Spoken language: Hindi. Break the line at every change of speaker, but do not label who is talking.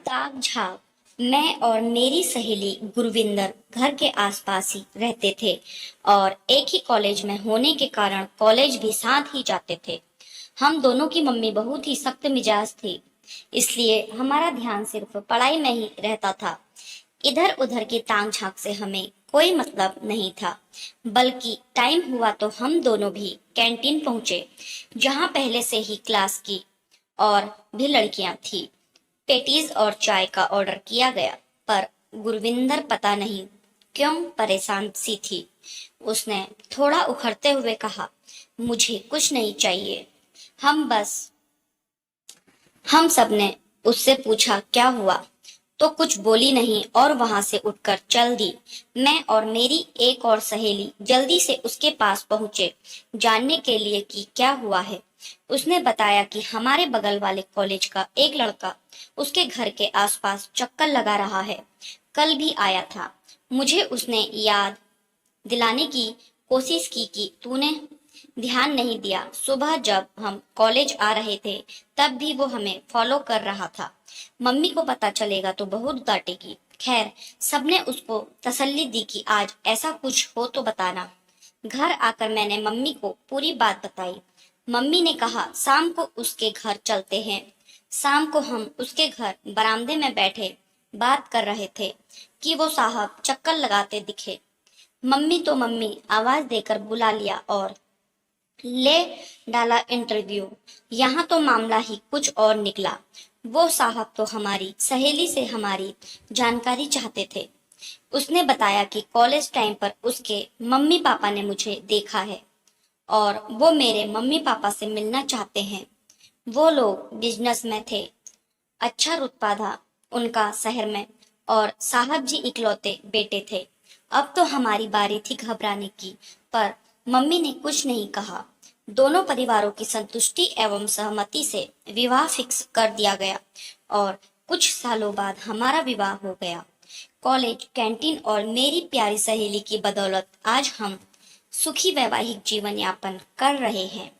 ताक झाक। मैं और मेरी सहेली गुरविंदर घर के आसपास ही रहते थे और एक ही कॉलेज में होने के कारण कॉलेज भी साथ ही जाते थे। हम दोनों की मम्मी बहुत ही सख्त मिजाज थी, इसलिए हमारा ध्यान सिर्फ पढ़ाई में ही रहता था। इधर उधर की ताक झांक से हमें कोई मतलब नहीं था, बल्कि टाइम हुआ तो हम दोनों भी कैंटीन पहुंचे, जहां पहले से ही क्लास की और भी लड़कियां थी। पेटीज और चाय का ऑर्डर किया गया, पर गुरविंदर पता नहीं क्यों परेशान सी थी। उसने थोड़ा उखड़ते हुए कहा, मुझे कुछ नहीं चाहिए। हम बस हम सब ने उससे पूछा क्या हुआ, तो कुछ बोली नहीं और वहां से उठकर चल दी। मैं और मेरी एक और सहेली जल्दी से उसके पास पहुंचे, जानने के लिए कि क्या हुआ है। उसने बताया कि हमारे बगल वाले कॉलेज का एक लड़का उसके घर के आसपास चक्कर लगा रहा है, कल भी आया था। मुझे उसने याद दिलाने की कोशिश की कि तूने ध्यान नहीं दिया। सुबह जब हम कॉलेज आ रहे थे, तब भी वो हमें फॉलो कर रहा था। मम्मी को पता चलेगा तो बहुत डांटेगी। खैर, सबने उसको तसल्ली दी कि आज ऐसा कुछ हो तो बताना। घर आकर मैंने मम्मी को पूरी बात बताई। मम्मी ने कहा, शाम को उसके घर चलते हैं। शाम को हम उसके घर बरामदे में बैठे बात कर रहे थे कि वो साहब चक्कर लगाते दिखे। मम्मी तो मम्मी आवाज देकर बुला लिया और ले डाला इंटरव्यू। यहाँ तो मामला ही कुछ और निकला। वो साहब तो हमारी सहेली से हमारी जानकारी चाहते थे। उसने बताया कि कॉलेज टाइम पर उसके मम्मी पापा ने मुझे देखा है और वो मेरे मम्मी पापा से मिलना चाहते हैं। वो लोग बिजनेस में थे, अच्छा रुतबा था उनका शहर में, और साहब जी इकलौते बेटे थे। अब तो हमारी बारी थी घबराने की, पर मम्मी ने कुछ नहीं कहा। दोनों परिवारों की संतुष्टि एवं सहमति से विवाह फिक्स कर दिया गया और कुछ सालों बाद हमारा विवाह हो गया। कॉलेज, कैंटीन और मेरी प्यारी सहेली की बदौलत आज हम सुखी वैवाहिक जीवन यापन कर रहे हैं।